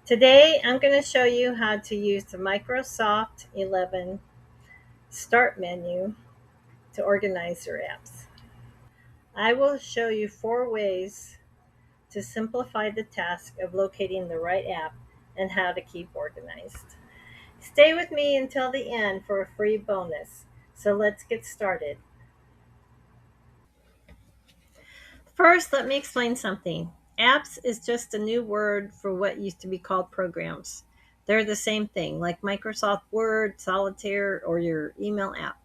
Today, I'm going to show you how to use the Microsoft 11 Start menu to organize your apps. I will show you 4 ways to simplify the task of locating the right app and how to keep organized. Stay with me until the end for a free bonus. So let's get started. First, let me explain something. Apps is just a new word for what used to be called programs. They're the same thing, like Microsoft Word, Solitaire, or your email app.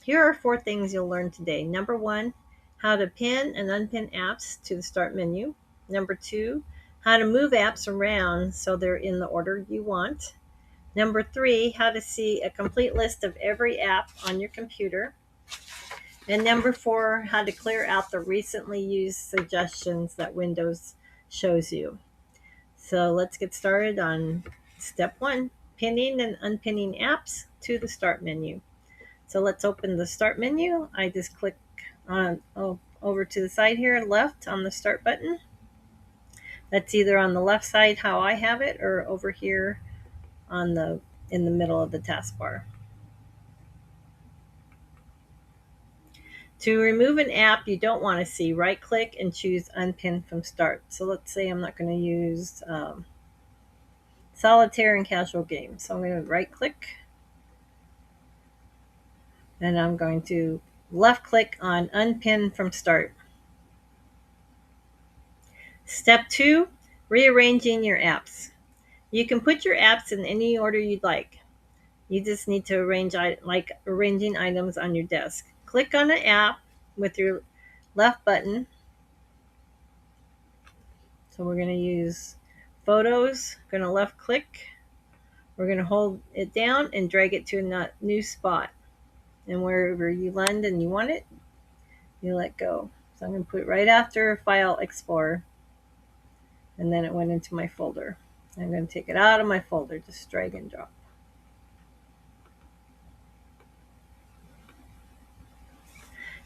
Here are 4 things you'll learn today. Number 1, how to pin and unpin apps to the start menu. Number 2, how to move apps around so they're in the order you want. Number 3, how to see a complete list of every app on your computer. And number 4, how to clear out the recently used suggestions that Windows shows you. So let's get started on step 1, pinning and unpinning apps to the start menu. So let's open the start menu. I just click on over to the side here, left on the start button. That's either on the left side how I have it or over here on in the middle of the taskbar. To remove an app you don't want to see, right click and choose unpin from start. So let's say I'm not going to use solitaire and casual games. So I'm going to right click and I'm going to left click on unpin from start. Step 2, rearranging your apps. You can put your apps in any order you'd like. You just need to arrange like arranging items on your desk. Click on an app with your left button. So we're going to use photos. Going to left click. We're going to hold it down and drag it to a new spot. And wherever you land and you want it, you let go. So I'm going to put it right after File Explorer. And then it went into my folder. I'm going to take it out of my folder, just drag and drop.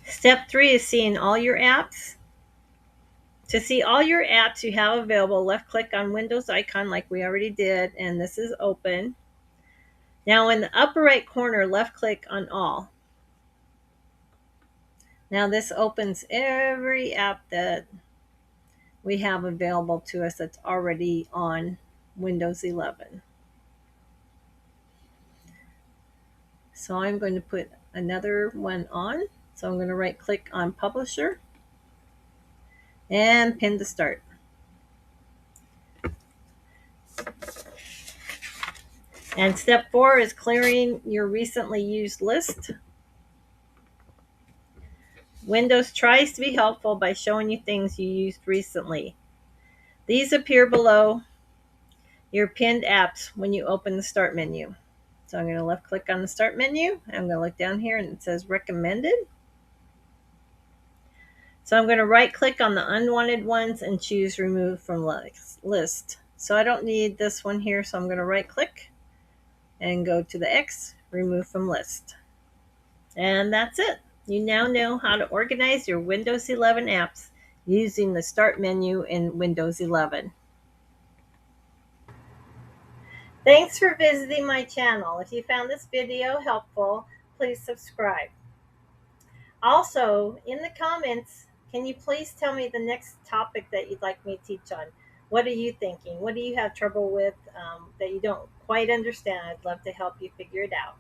Step 3 is seeing all your apps. To see all your apps you have available, left click on Windows icon like we already did, and this is open. Now in the upper right corner, left click on all. Now this opens every app that we have available to us that's already on Windows 11. So I'm going to put another one on. So I'm going to right click on Publisher and pin to start. And step 4 is clearing your recently used list. Windows tries to be helpful by showing you things you used recently. These appear below your pinned apps when you open the start menu. So I'm going to left click on the start menu. I'm going to look down here and it says recommended. So I'm going to right click on the unwanted ones and choose remove from list. So I don't need this one here, so I'm going to right click and go to the X, remove from list. And that's it. You now know how to organize your Windows 11 apps using the start menu in Windows 11. Thanks for visiting my channel. If you found this video helpful, please subscribe. Also, in the comments, can you please tell me the next topic that you'd like me to teach on? What are you thinking? What do you have trouble with that you don't quite understand? I'd love to help you figure it out.